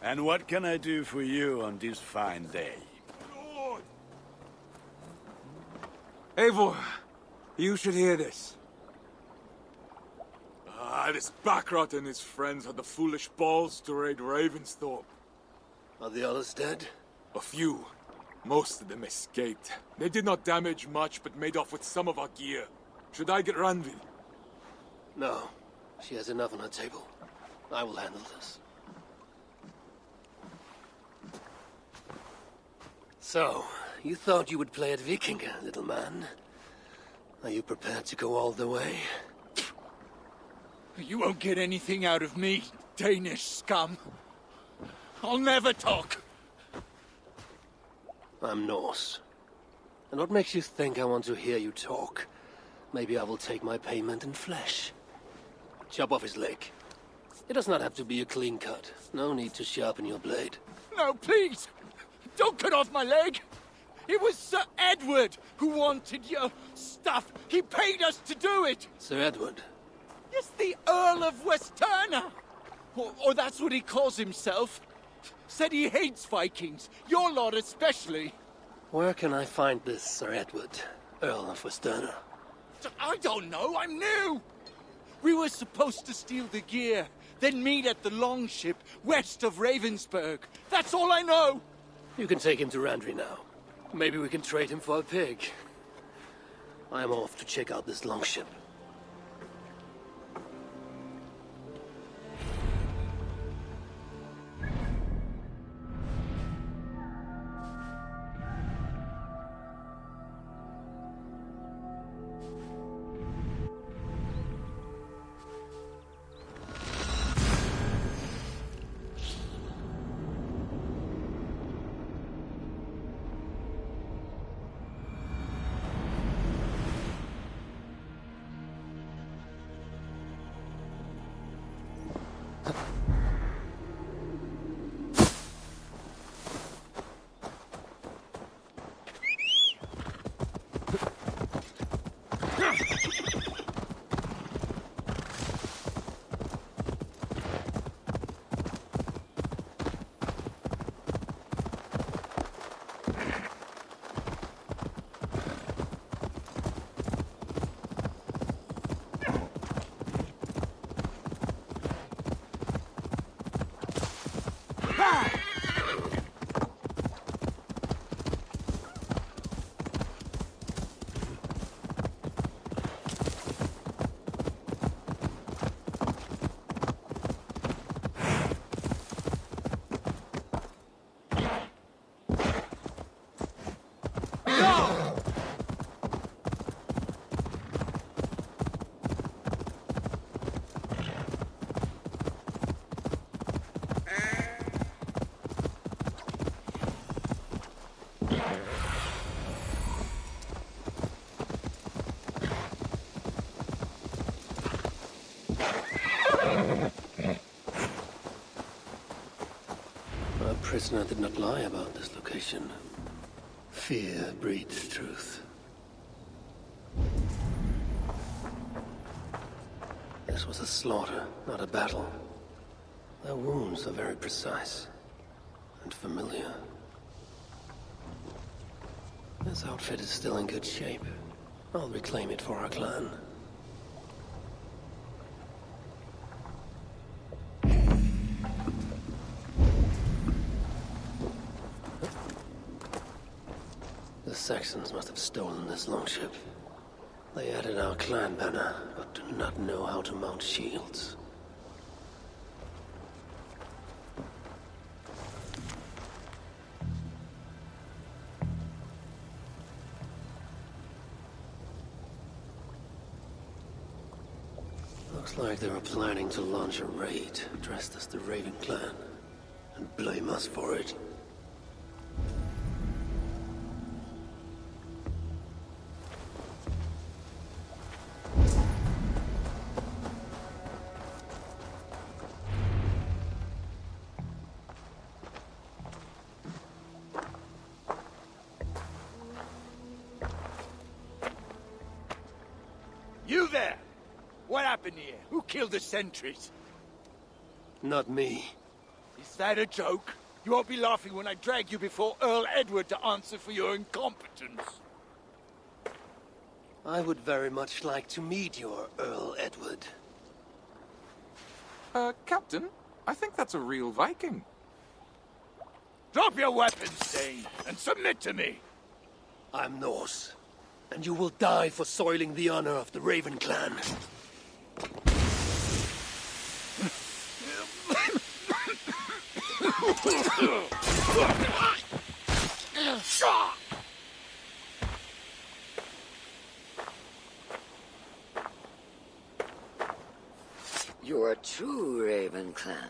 And what can I do for you on this fine day? Eivor, you should hear this. This Backrot and his friends had the foolish balls to raid Ravensthorpe. Are the others dead? A few. Most of them escaped. They did not damage much, but made off with some of our gear. Should I get Randvi? No. She has enough on her table. I will handle this. So, you thought you would play at Vikinga, little man? Are you prepared to go all the way? You won't get anything out of me, Danish scum. I'll never talk. I'm Norse. And what makes you think I want to hear you talk? Maybe I will take my payment in flesh. Chop off his leg. It does not have to be a clean cut. No need to sharpen your blade. No, please! Don't cut off my leg! It was Sir Edward who wanted your stuff. He paid us to do it! Sir Edward? Yes, the Earl of Westerna! Or that's what he calls himself. Said he hates Vikings, your lot especially. Where can I find this Sir Edward, Earl of Westerna? I don't know, I'm new! We were supposed to steal the gear, then meet at the longship west of Ravensburg. That's all I know! You can take him to Randvi now. Maybe we can trade him for a pig. I'm off to check out this longship. Our prisoner did not lie about this location. Fear breeds truth. This was a slaughter, not a battle. Their wounds are very precise and familiar. This outfit is still in good shape. I'll reclaim it for our clan. The Saxons must have stolen this longship. They added our clan banner, but do not know how to mount shields. Looks like they were planning to launch a raid, dressed as the Raven clan, and blame us for it. You there! What happened here? Who killed the sentries? Not me. Is that a joke? You won't be laughing when I drag you before Earl Edward to answer for your incompetence. I would very much like to meet your Earl Edward. Captain, I think that's a real Viking. Drop your weapons, Dane, and submit to me. I'm Norse, and you will die for soiling the honor of the Raven clan. You're a true Raven clan.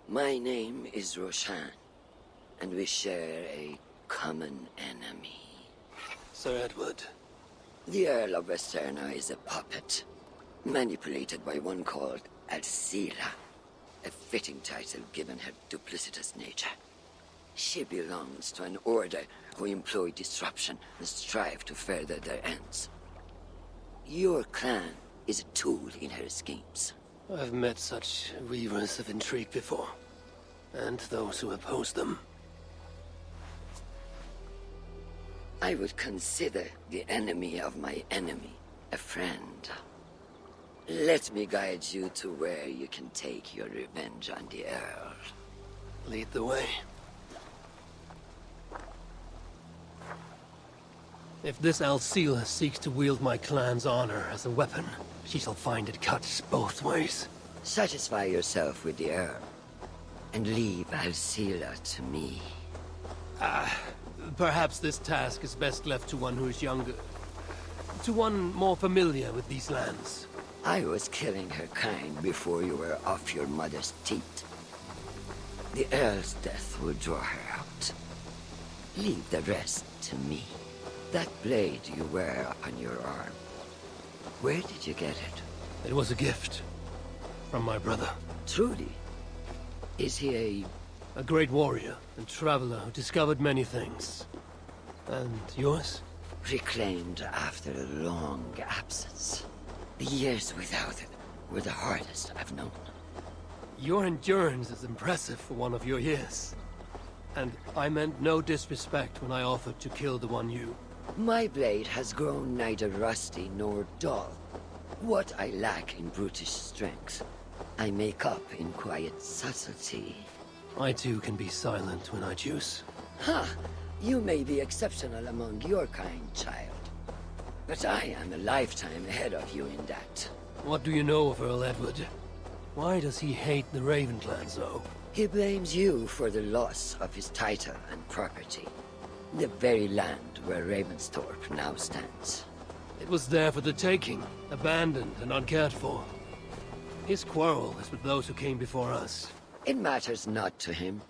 My name is Roshan, and we share a common enemy. Sir Edward. The Earl of Westerna is a puppet, manipulated by one called Alcira, a fitting title given her duplicitous nature. She belongs to an order who employ disruption and strive to further their ends. Your clan is a tool in her schemes. I've met such weavers of intrigue before, and those who oppose them. I would consider the enemy of my enemy a friend. Let me guide you to where you can take your revenge on the Earl. Lead the way. If this Alcila seeks to wield my clan's honor as a weapon, she shall find it cuts both ways. Satisfy yourself with the Earl, and leave Alcila to me. Perhaps this task is best left to one who is younger. To one more familiar with these lands. I was killing her kind before you were off your mother's teat. The Earl's death will draw her out. Leave the rest to me. That blade you wear upon your arm, where did you get it? It was a gift. From my brother. Truly? Is he A great warrior and traveler who discovered many things. And yours? reclaimed after a long absence? The years without it were the hardest I've known. Your endurance is impressive for one of your years. And I meant no disrespect when I offered to kill the one you... My blade has grown neither rusty nor dull. What I lack in brutish strength, I make up in quiet subtlety. I too can be silent when I choose. Ha! You may be exceptional among your kind, child. But I am a lifetime ahead of you in that. What do you know of Earl Edward? Why does he hate the Raven clan so? He blames you for the loss of his title and property. The very land where Ravensthorpe now stands. It was there for the taking, abandoned and uncared for. His quarrel is with those who came before us. It matters not to him.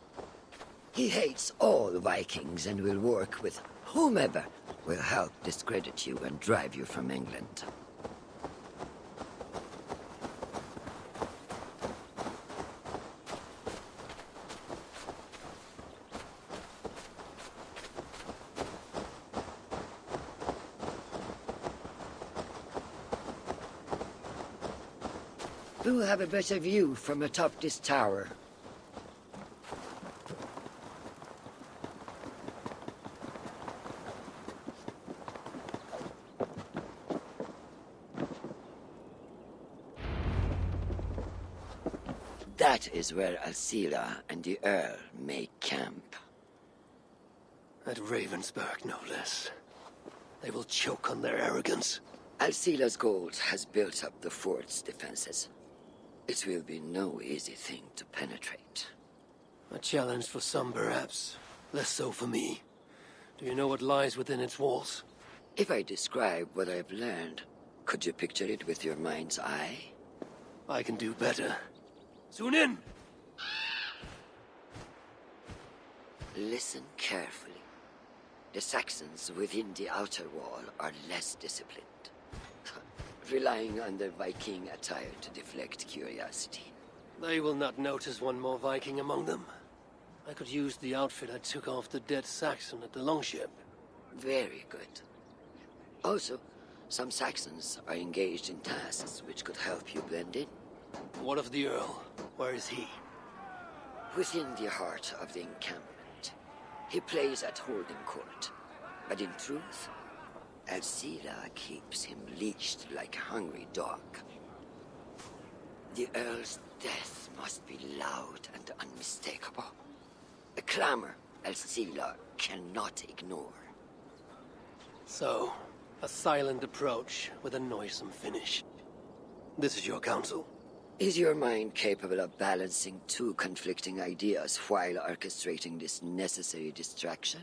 He hates all Vikings and will work with whomever will help discredit you and drive you from England. We'll have a better view from atop this tower. That is where Alcila and the Earl make camp. At Ravensburg, no less. They will choke on their arrogance. Alcila's gold has built up the fort's defenses. It will be no easy thing to penetrate. A challenge for some, perhaps. Less so for me. Do you know what lies within its walls? If I describe what I've learned, could you picture it with your mind's eye? I can do better. Soon in! Listen carefully. The Saxons within the outer wall are less disciplined, relying on their Viking attire to deflect curiosity. They will not notice one more Viking among them. I could use the outfit I took off the dead Saxon at the longship. Very good. Also, some Saxons are engaged in tasks which could help you blend in. What of the Earl? Where is he? Within the heart of the encampment, he plays at holding court. But in truth, Alcira keeps him leashed like a hungry dog. The Earl's death must be loud and unmistakable. A clamor Alcira cannot ignore. So, a silent approach with a noisome finish. This is your counsel. Is your mind capable of balancing two conflicting ideas while orchestrating this necessary distraction?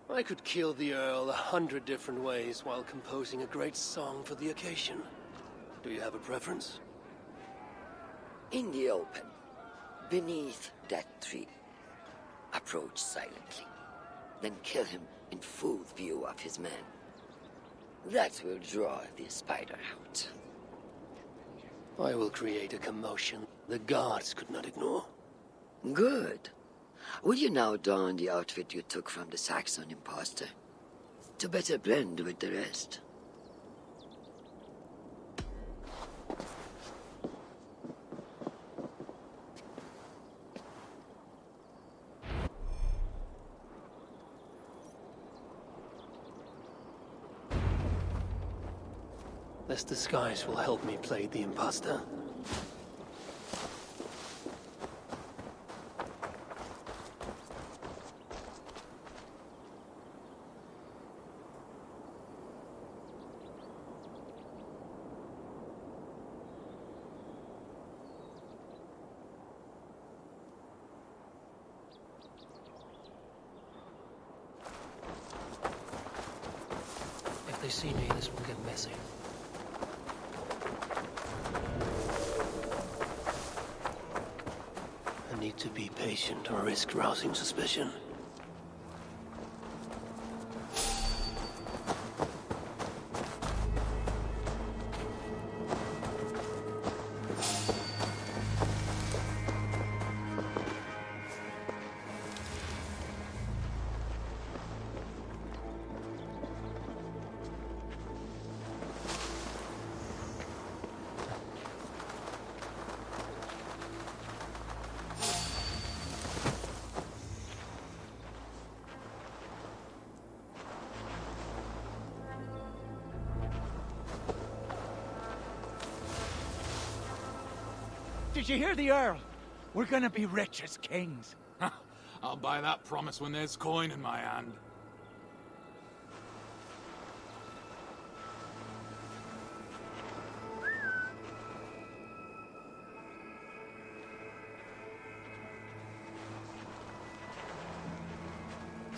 I could kill the Earl 100 different ways while composing a great song for the occasion. Do you have a preference? In the open, beneath that tree. Approach silently, then kill him in full view of his men. That will draw the spider out. I will create a commotion the guards could not ignore. Good. Will you now don the outfit you took from the Saxon imposter? To better blend with the rest. This disguise will help me play the imposter. If they see me, this will get messy. I need to be patient or risk rousing suspicion. Did you hear the Earl? We're gonna be rich as kings. I'll buy that promise when there's coin in my hand.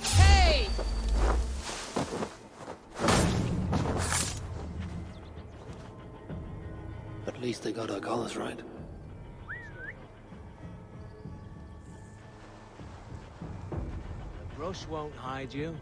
Hey! At least they got our colors right. Brush won't hide you.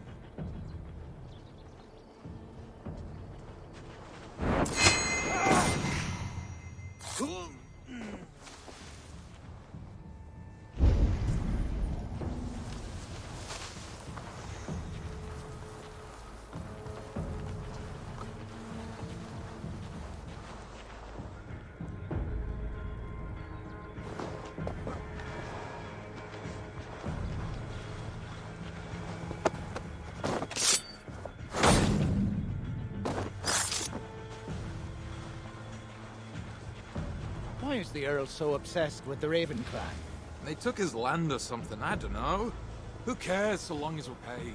Why is the Earl so obsessed with the Raven clan? They took his land or something, I don't know. Who cares so long as we're paid?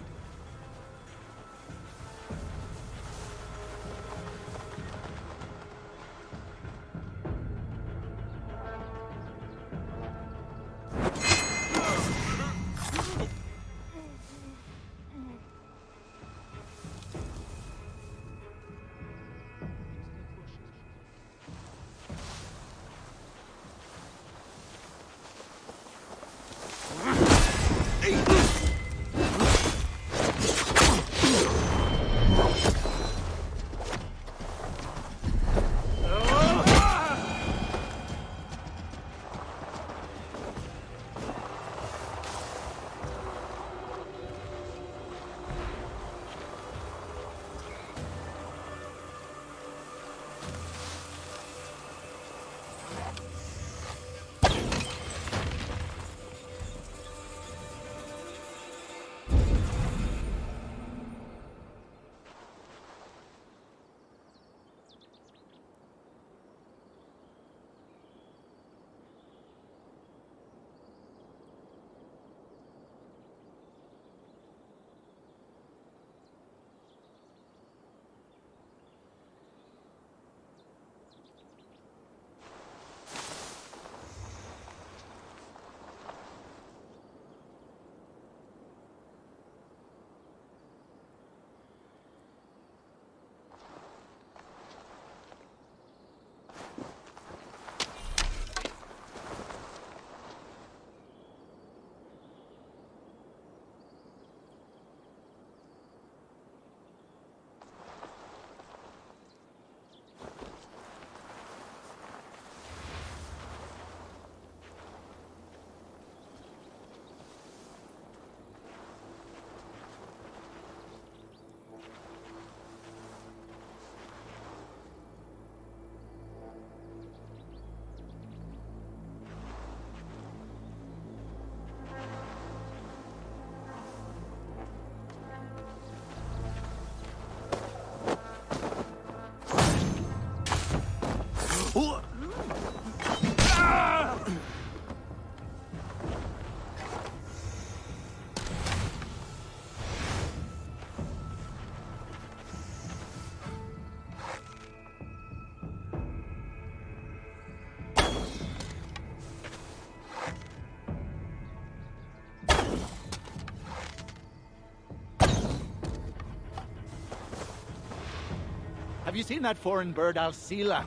Have you seen that foreign bird, Alcila?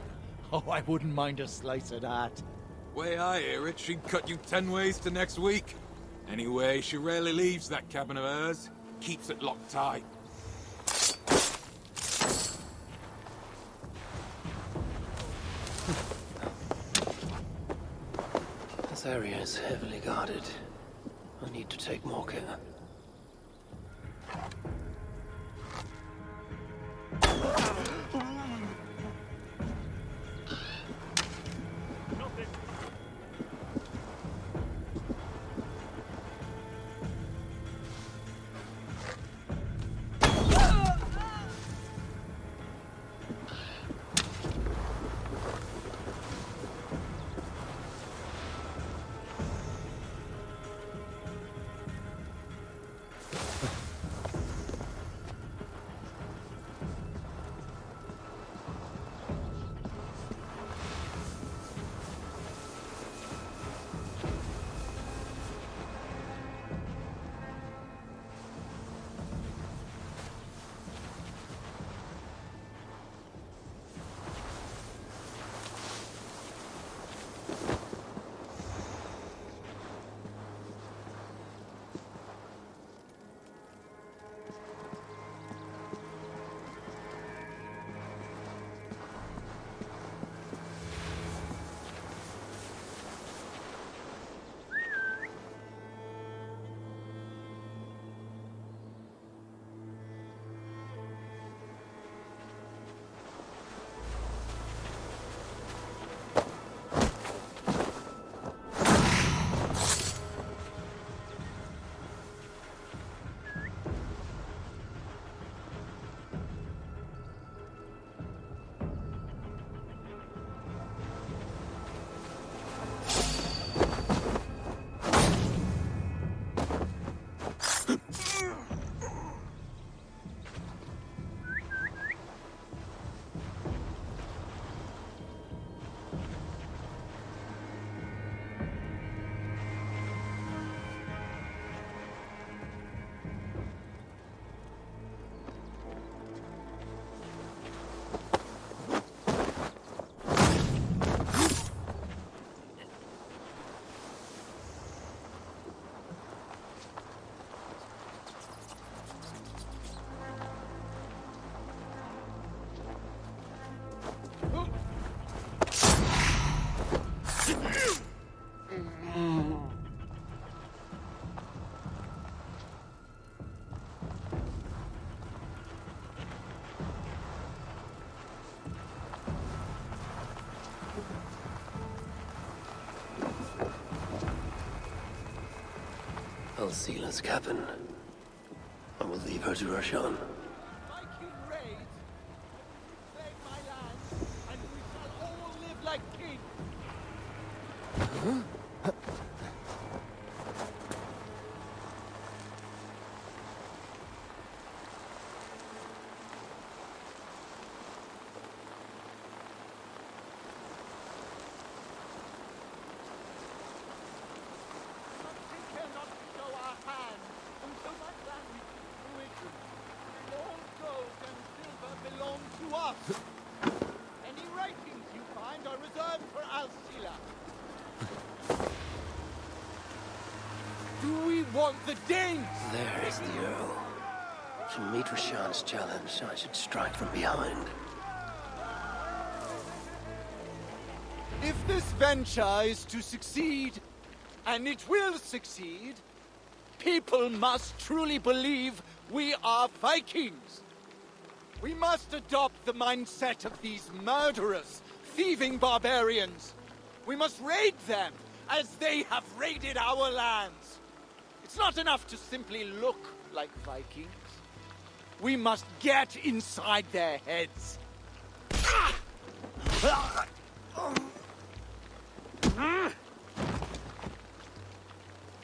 Oh, I wouldn't mind a slice of that. Way I hear it, she'd cut you 10 ways to next week. Anyway, she rarely leaves that cabin of hers. Keeps it locked tight. This area is heavily guarded. I need to take more care. Alcila's cabin. I will leave her to Roshan. Viking raids, reclaim my land, and we shall all live like kings. Something cannot show our hand until my plan reaches fruition. All gold and silver belong to us. Any writings you find are reserved for Alcila. Do we want the Danes? There is the Earl. To meet Roshan's challenge, I should strike from behind. If this venture is to succeed, and it will succeed, people must truly believe we are Vikings. We must adopt the mindset of these murderous, thieving barbarians. We must raid them as they have raided our lands. It's not enough to simply look like Vikings. We must get inside their heads.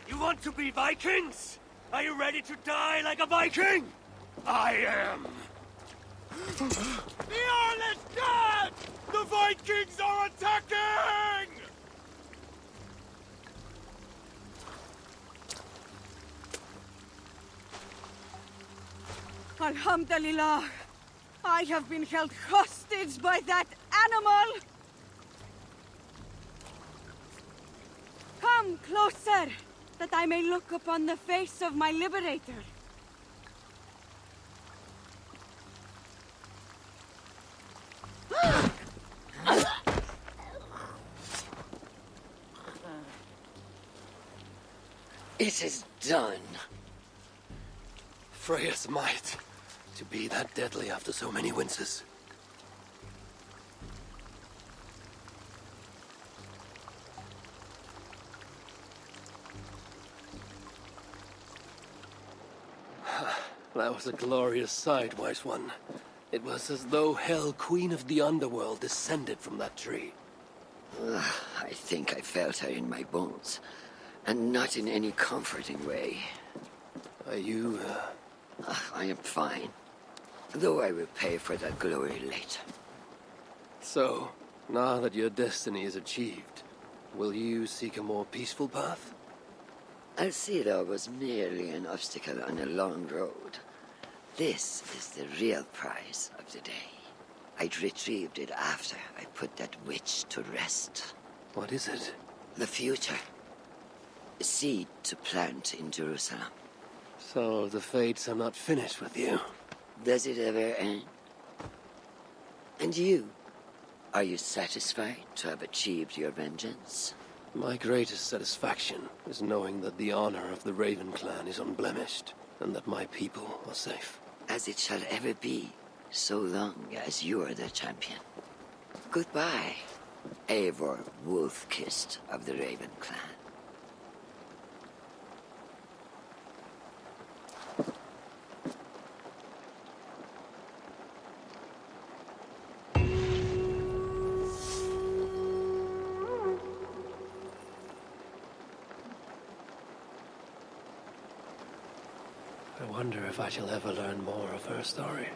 You want to be Vikings? Are you ready to die like a Viking? I am. The Earl is dead! The Vikings are attacking! Alhamdulillah. I have been held hostage by that animal! Come closer, that I may look upon the face of my liberator. It is done. Freya's might. To be that deadly after so many winces. That was a glorious sight, Wise One. It was as though Hell, Queen of the Underworld, descended from that tree. I think I felt her in my bones, and not in any comforting way. Are you, I am fine, though I will pay for that glory later. So, now that your destiny is achieved, will you seek a more peaceful path? Alcira was merely an obstacle on a long road. This is the real prize of the day. I'd retrieved it after I put that witch to rest. What is it? The future. A seed to plant in Jerusalem. So the fates are not finished with you. Does it ever end? And you? Are you satisfied to have achieved your vengeance? My greatest satisfaction is knowing that the honor of the Raven clan is unblemished, and that my people are safe. As it shall ever be, so long as you are the champion. Goodbye, Eivor Wolf-Kissed of the Raven clan. I wonder if I shall ever learn more of her story.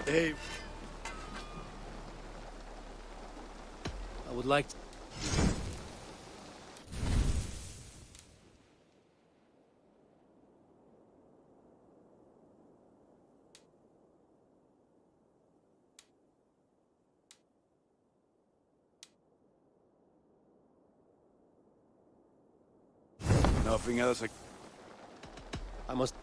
Hey, I would like to... nothing else. I must...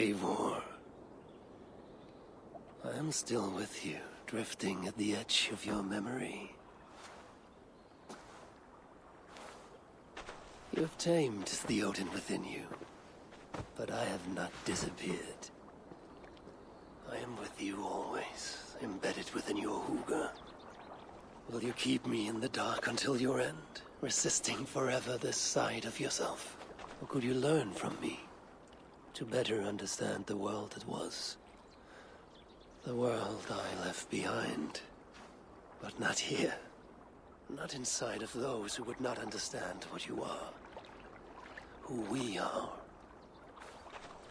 Eivor. I am still with you, drifting at the edge of your memory. You have tamed the Odin within you, but I have not disappeared. I am with you always, embedded within your hooga. Will you keep me in the dark until your end, resisting forever this side of yourself? Or could you learn from me, to better understand the world that was? The world I left behind, but not here. Not inside of those who would not understand what you are, who we are.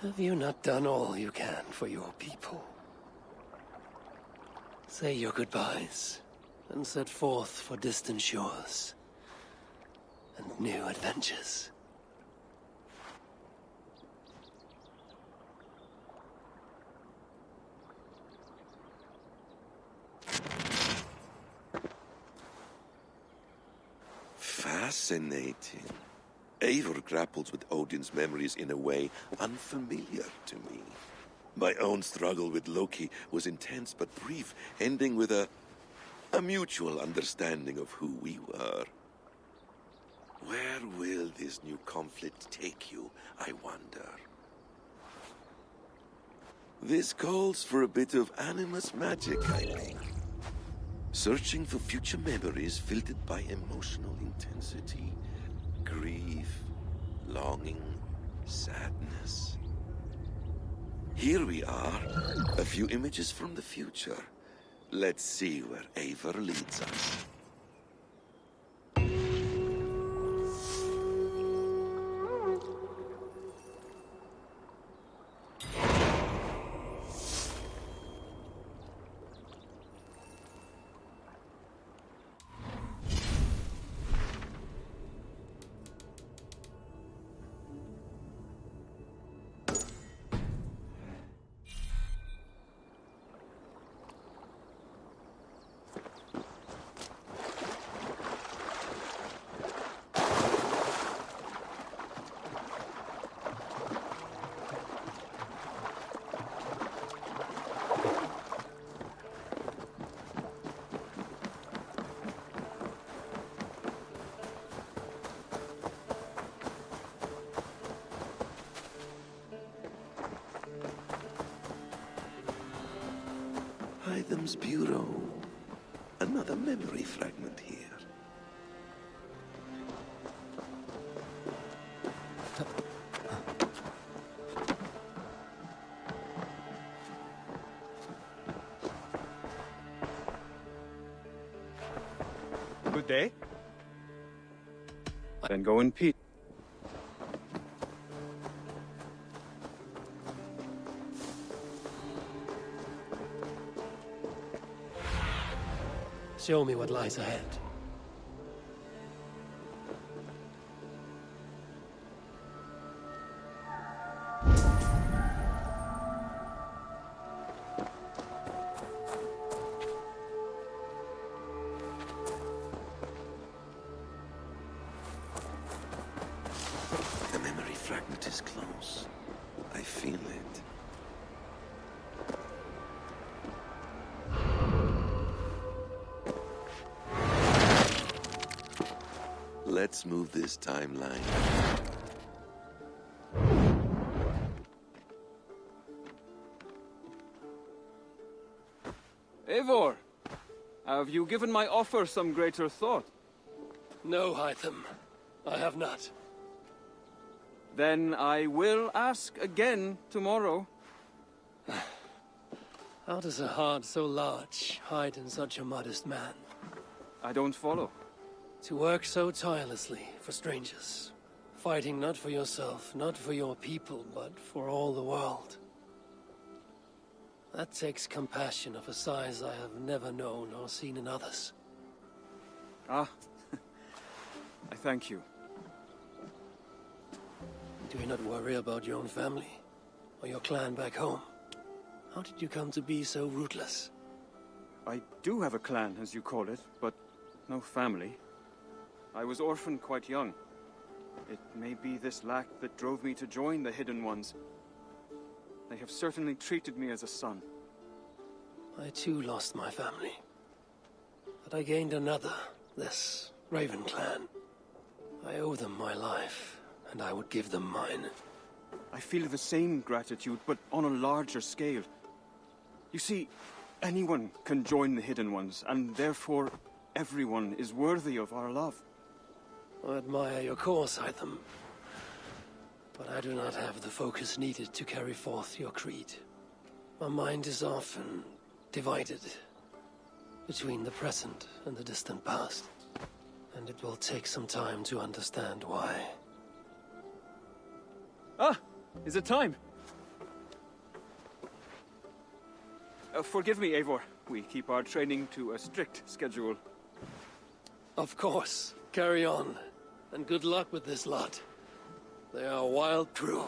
Have you not done all you can for your people? Say your goodbyes, and set forth for distant shores and new adventures. Fascinating. Eivor grapples with Odin's memories in a way unfamiliar to me. My own struggle with Loki was intense but brief, ending with a mutual understanding of who we were. Where will this new conflict take you, I wonder? This calls for a bit of animus magic, I think. Searching for future memories filtered by emotional intensity, grief, longing, sadness. Here we are, a few images from the future. Let's see where Eivor leads us. Items Bureau. Another memory fragment here. Good day. Then go in peace. Show me what lies ahead. The memory fragment is close. I feel it. Let's move this timeline. Eivor, have you given my offer some greater thought? No, Hytham. I have not. Then I will ask again tomorrow. How does a heart so large hide in such a modest man? I don't follow. To work so tirelessly for strangers, fighting not for yourself, not for your people, but for all the world. That takes compassion of a size I have never known or seen in others. Ah, I thank you. Do you not worry about your own family, or your clan back home? How did you come to be so rootless? I do have a clan, as you call it, but no family. I was orphaned quite young. It may be this lack that drove me to join the Hidden Ones. They have certainly treated me as a son. I too lost my family. But I gained another, this Raven clan. I owe them my life, and I would give them mine. I feel the same gratitude, but on a larger scale. You see, anyone can join the Hidden Ones, and therefore everyone is worthy of our love. I admire your cause, Hytham. But I do not have the focus needed to carry forth your creed. My mind is often divided between the present and the distant past. And it will take some time to understand why. Ah! Is it time? Forgive me, Eivor. We keep our training to a strict schedule. Of course. Carry on. And good luck with this lot. They are a wild crew.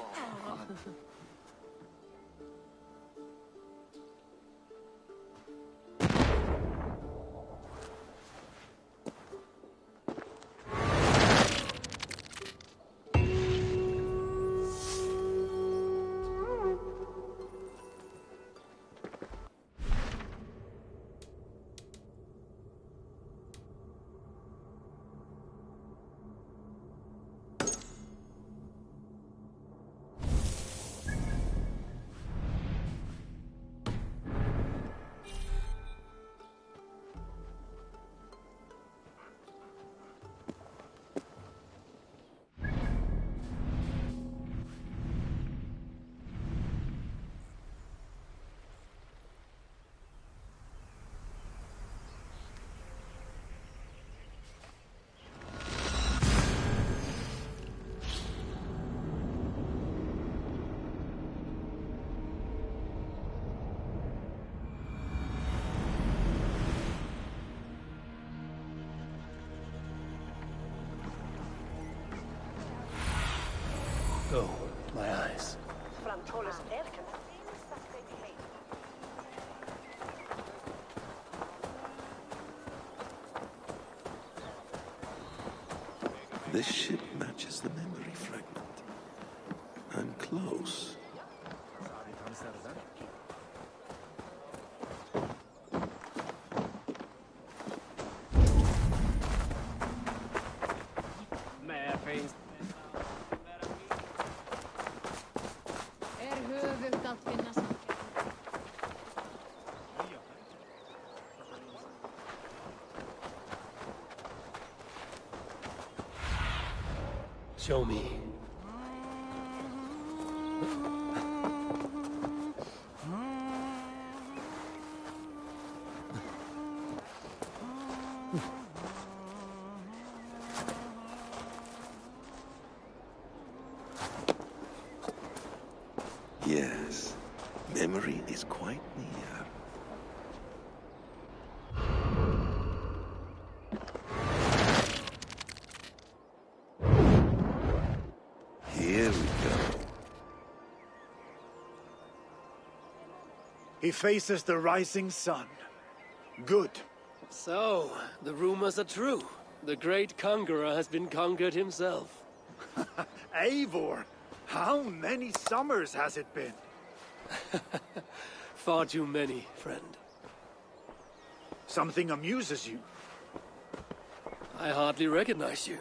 Go, my eyes. This ship matches the memory fragment. I'm close. Show me. Yes, memory is quite near. Here we go. He faces the rising sun. Good. So, the rumors are true. The great conqueror has been conquered himself. Eivor, how many summers has it been? Far too many, friend. Something amuses you. I hardly recognize you.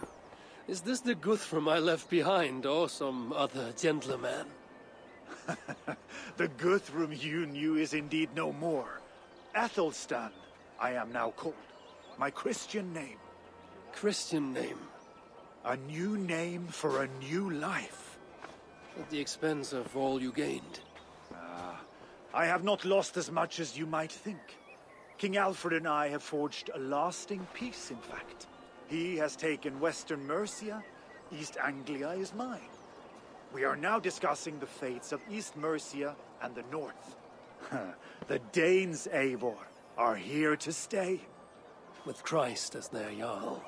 Is this the Guthrum I left behind, or some other gentleman? The Guthrum you knew is indeed no more. Athelstan, I am now called. My Christian name. Christian name. A new name for a new life. At the expense of all you gained. I have not lost as much as you might think. King Alfred and I have forged a lasting peace, in fact. He has taken Western Mercia. East Anglia is mine. We are now discussing the fates of East Mercia and the North. The Danes, Eivor, are here to stay. With Christ as their Jarl.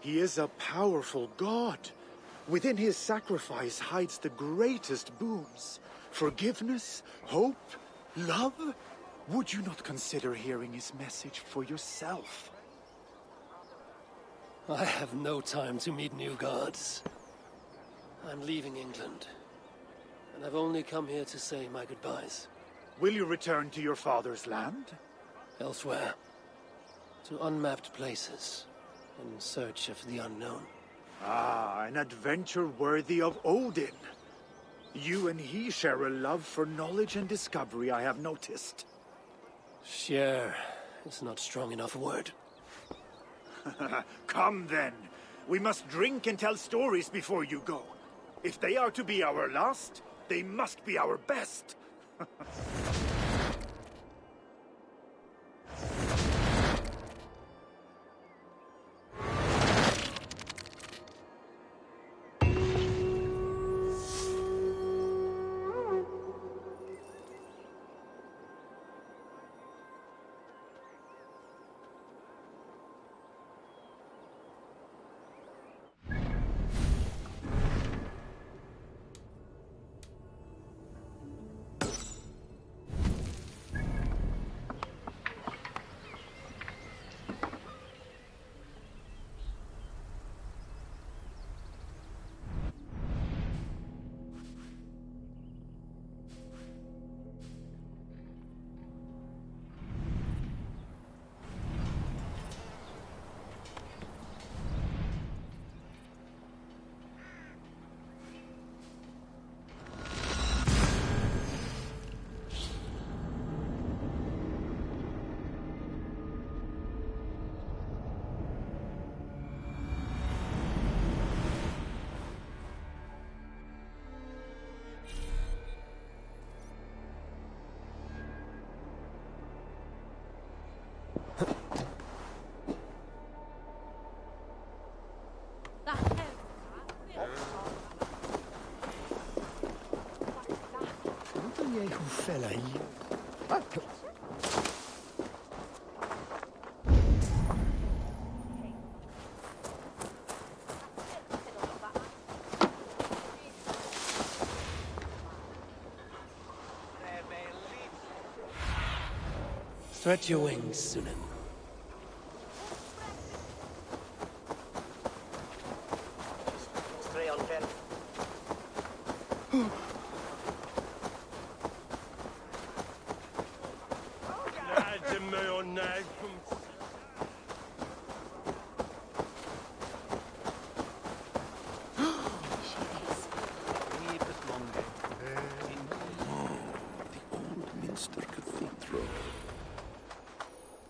He is a powerful god. Within his sacrifice hides the greatest boons. Forgiveness, hope, love. Would you not consider hearing his message for yourself? I have no time to meet new gods. I'm leaving England. and I've only come here to say my goodbyes. Will you return to your father's land? Elsewhere. To unmapped places, in search of the unknown. Ah, an adventure worthy of Odin. You and he share a love for knowledge and discovery, I have noticed. Share is not strong enough a word. Come then. We must drink and tell stories before you go. If they are to be our last, they must be our best. Stretch your wings, Sunan.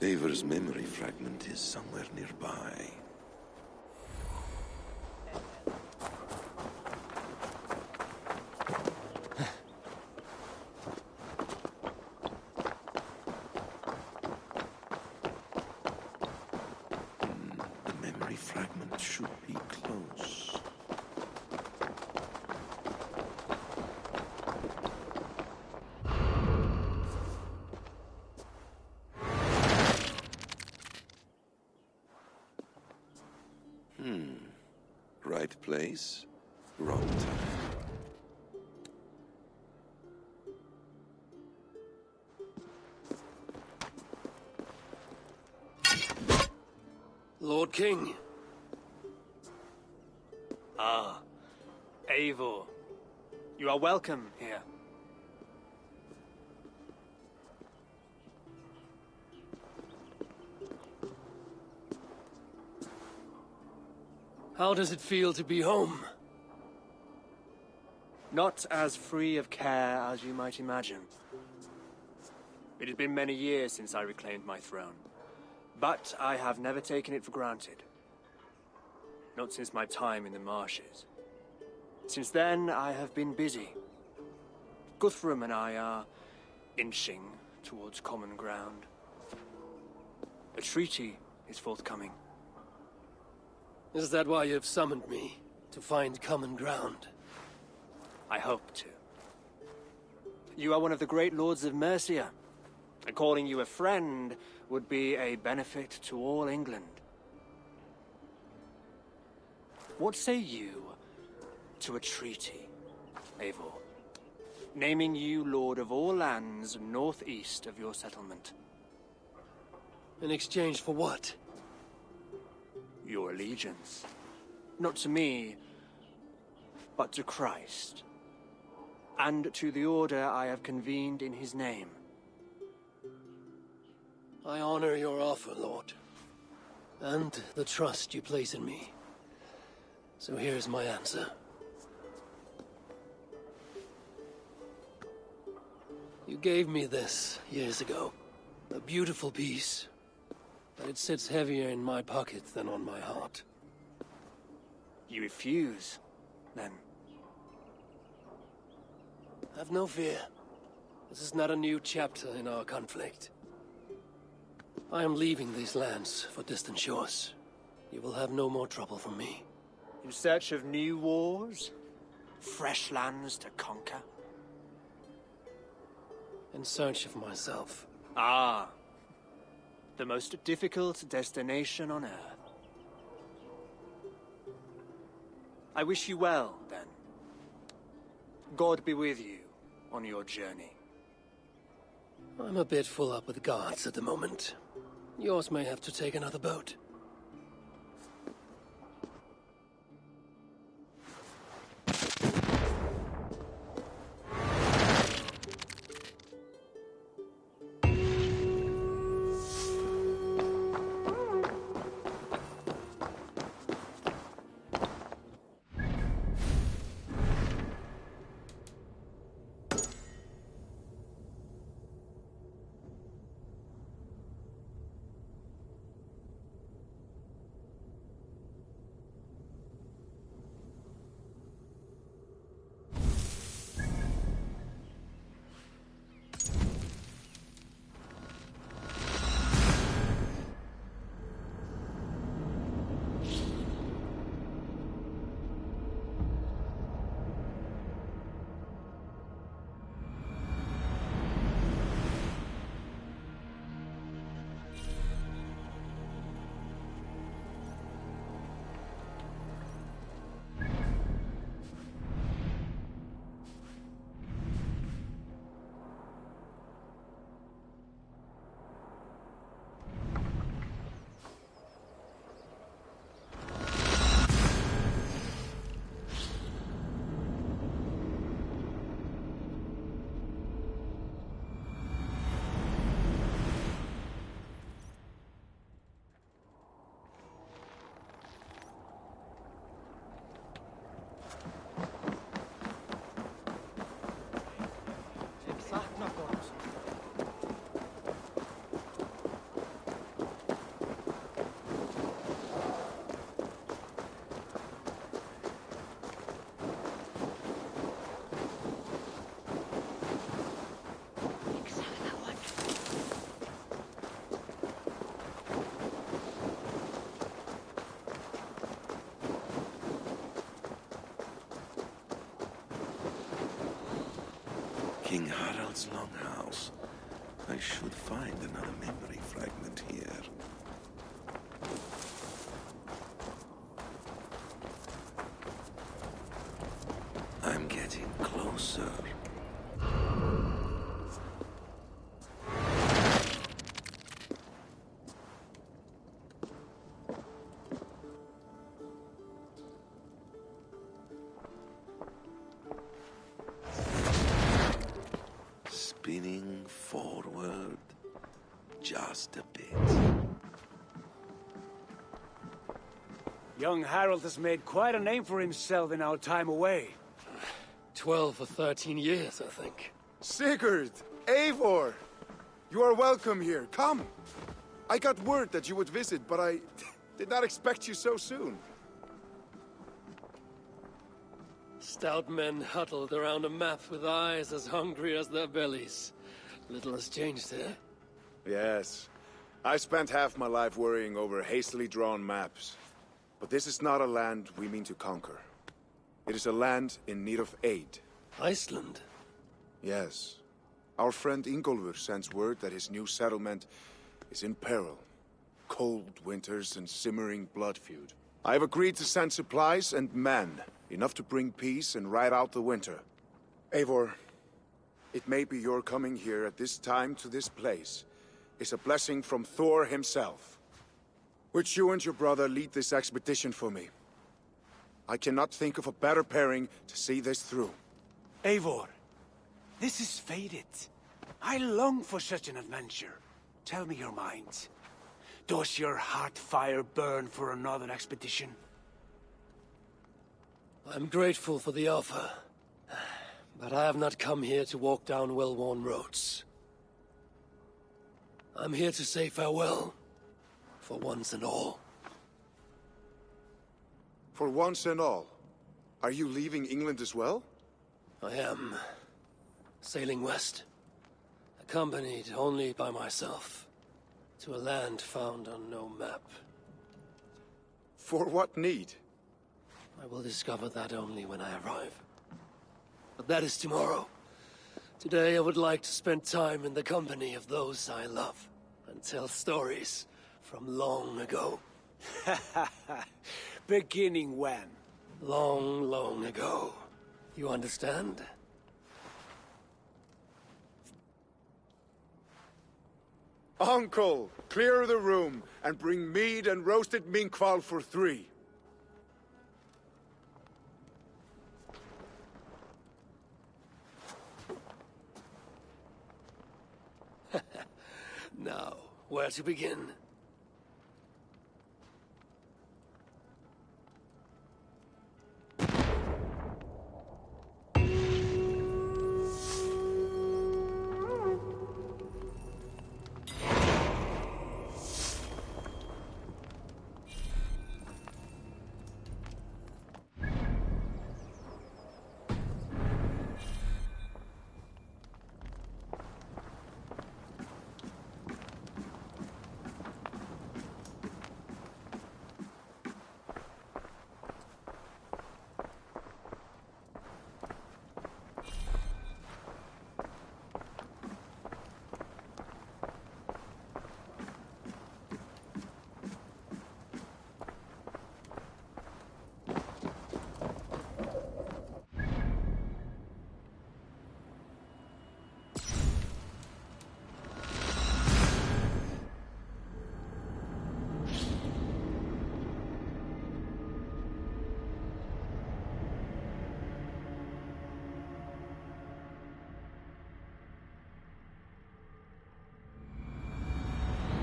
Eivur's memory fragment is somewhere nearby. The memory fragment should be close. Right place, wrong time. Lord King. Ah, Eivor. You are welcome here. How does it feel to be home? Not as free of care as you might imagine. It has been many years since I reclaimed my throne, but I have never taken it for granted. Not since my time in the marshes. Since then, I have been busy. Guthrum and I are inching towards common ground. A treaty is forthcoming. Is that why you've summoned me? To find common ground? I hope to. You are one of the great lords of Mercia, and calling you a friend would be a benefit to all England. What say you to a treaty, Eivor? Naming you lord of all lands northeast of your settlement. In exchange for what? Your allegiance. Not to me, but to Christ. and to the order I have convened in his name. I honor your offer, Lord, and the trust you place in me. So here's my answer. You gave me this years ago. A beautiful piece, but it sits heavier in my pocket than on my heart. You refuse, then? Have no fear. This is not a new chapter in our conflict. I am leaving these lands for distant shores. You will have no more trouble from me. In search of new wars? Fresh lands to conquer? In search of myself. Ah. The most difficult destination on Earth. I wish you well, then. God be with you on your journey. I'm a bit full up with guards at the moment. Yours may have to take another boat. King Harald's longhouse. I should find another memory fragment here. I'm getting closer. Spinning forward just a bit. Young Harold has made quite a name for himself in our time away. 12 or 13 years, I think. Sigurd! Eivor! You are welcome here. Come! I got word that you would visit, but I did not expect you so soon. Stout men huddled around a map with eyes as hungry as their bellies. Little has changed here. Yes. I spent half my life worrying over hastily drawn maps. But this is not a land we mean to conquer. It is a land in need of aid. Iceland? Yes. Our friend Ingólfur sends word that his new settlement is in peril. Cold winters and simmering blood feud. I have agreed to send supplies and men, enough to bring peace and ride out the winter. Eivor, it may be your coming here at this time to this place is a blessing from Thor himself. Would you and your brother lead this expedition for me? I cannot think of a better pairing to see this through. Eivor, This is fated. I long for such an adventure. Tell me your mind. Does your heart fire burn for another expedition? I'm grateful for the offer, but I have not come here to walk down well-worn roads. I'm here to say farewell, for once and all. For once and all? Are you leaving England as well? I am sailing west, accompanied only by myself, to a land found on no map. For what need? I will discover that only when I arrive. But that is tomorrow. Today I would like to spend time in the company of those I love, and tell stories from long ago. Beginning when? Long, long ago. You understand? Uncle, clear the room, and bring mead and roasted minkwal for 3. Now, where to begin?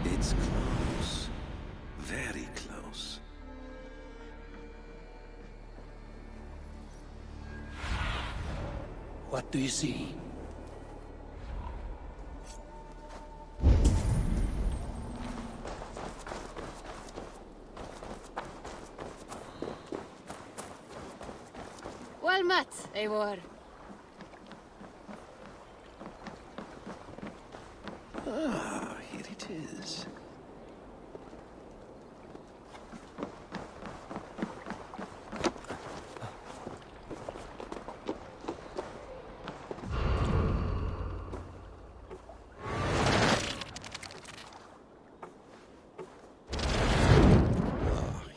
It's close. Very close. What do you see? Well met, Eivor. Ah, here it is.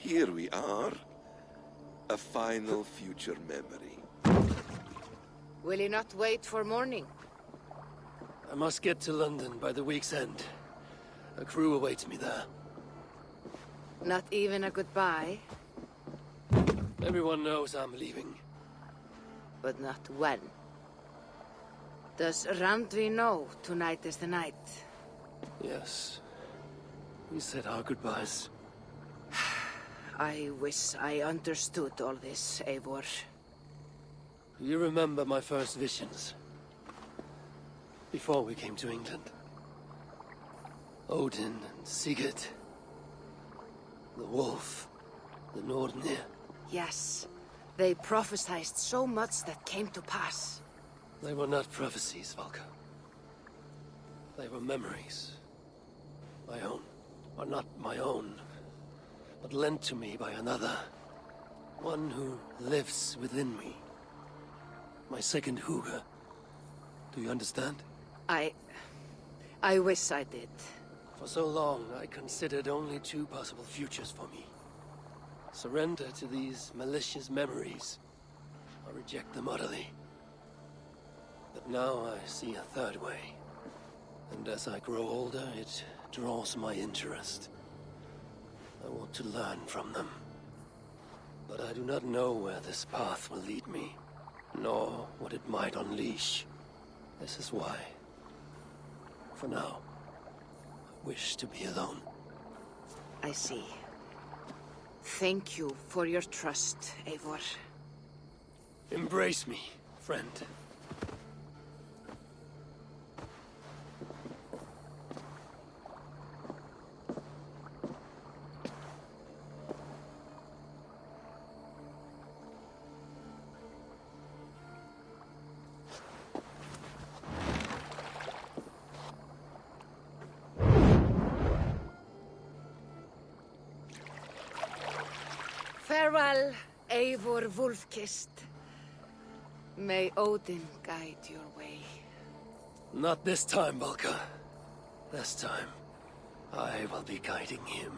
Here we are. A final future memory. Will you not wait for morning? I must get to London by the week's end. A crew awaits me there. Not even a goodbye, Everyone knows I'm leaving. but not when. Does Randvi know tonight is the night? Yes. We said our goodbyes. I wish I understood all this, Eivor. Do you remember my first visions? Before we came to England. Odin and Sigurd. The wolf. The Nordnir. Yes, they prophesied so much that came to pass. They were not prophecies, Valka. They were memories. My own. Or not my own, but lent to me by another. One who lives within me. My second Huga. Do you understand? I wish I did. For so long, I considered only 2 possible futures for me. Surrender to these malicious memories, or reject them utterly. But now I see a third way. And as I grow older, it draws my interest. I want to learn from them. But I do not know where this path will lead me, nor what it might unleash. This is why. For now, I wish to be alone. I see. Thank you for your trust, Eivor. Embrace me, friend. Farewell, Eivor Wolfkist. May Odin guide your way. Not this time, Valka. This time, I will be guiding him.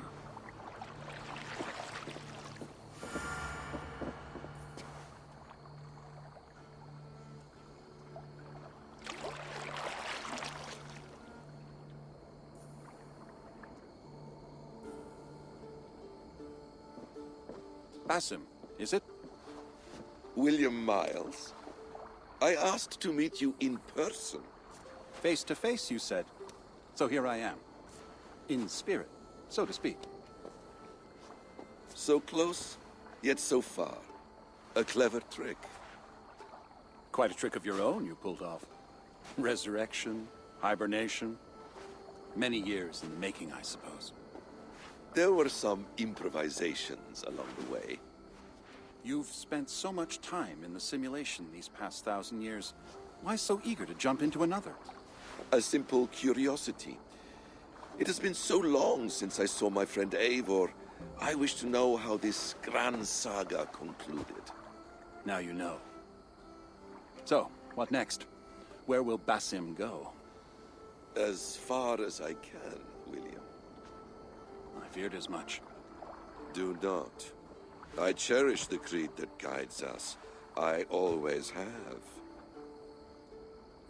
Basim, is it? William Miles. I asked to meet you in person. Face to face, you said. So here I am. In spirit, so to speak. So close, yet so far. A clever trick. Quite a trick of your own you pulled off. Resurrection, hibernation. Many years in the making, I suppose. There were some improvisations along the way. You've spent so much time in the simulation these past 1,000 years. Why so eager to jump into another? A simple curiosity. It has been so long since I saw my friend Eivor. I wish to know how this grand saga concluded. Now you know. So, what next? Where will Basim go? As far as I can, William. I feared as much. Do not. I cherish the creed that guides us. I always have.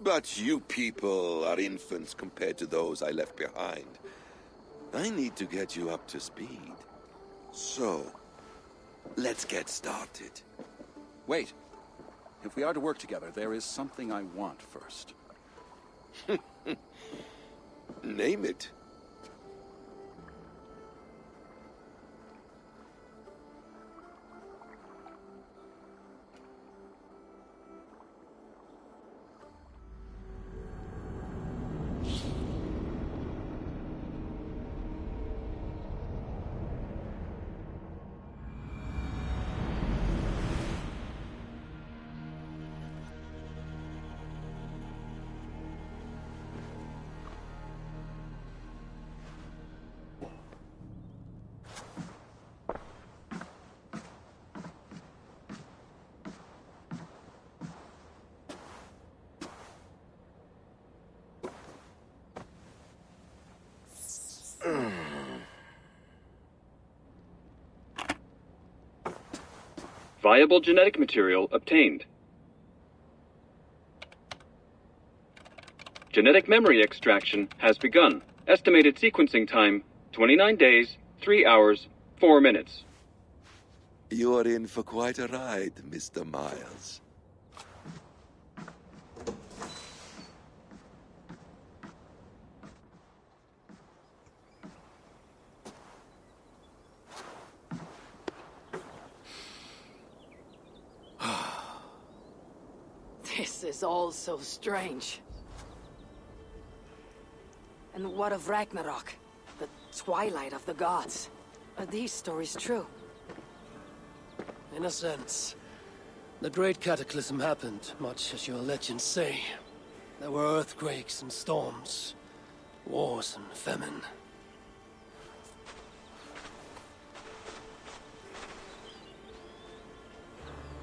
But you people are infants compared to those I left behind. I need to get you up to speed. So, let's get started. Wait. If we are to work together, there is something I want first. Name it. Viable genetic material obtained. Genetic memory extraction has begun. Estimated sequencing time, 29 days, 3 hours, 4 minutes. You are in for quite a ride, Mr. Miles. This is all so strange. And what of Ragnarok? The twilight of the gods? Are these stories true? In a sense. The Great Cataclysm happened, much as your legends say. There were earthquakes and storms, wars and famine.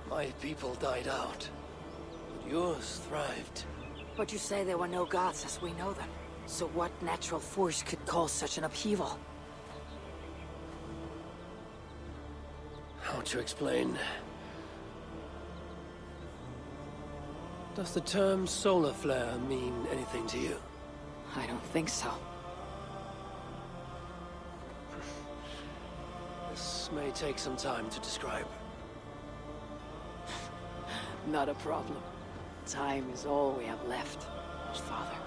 My people died out, but yours thrived. But you say there were no gods as we know them. So what natural force could cause such an upheaval? How to explain? Does the term solar flare mean anything to you? I don't think so. This may take some time to describe. Not a problem. Time is all we have left. Father.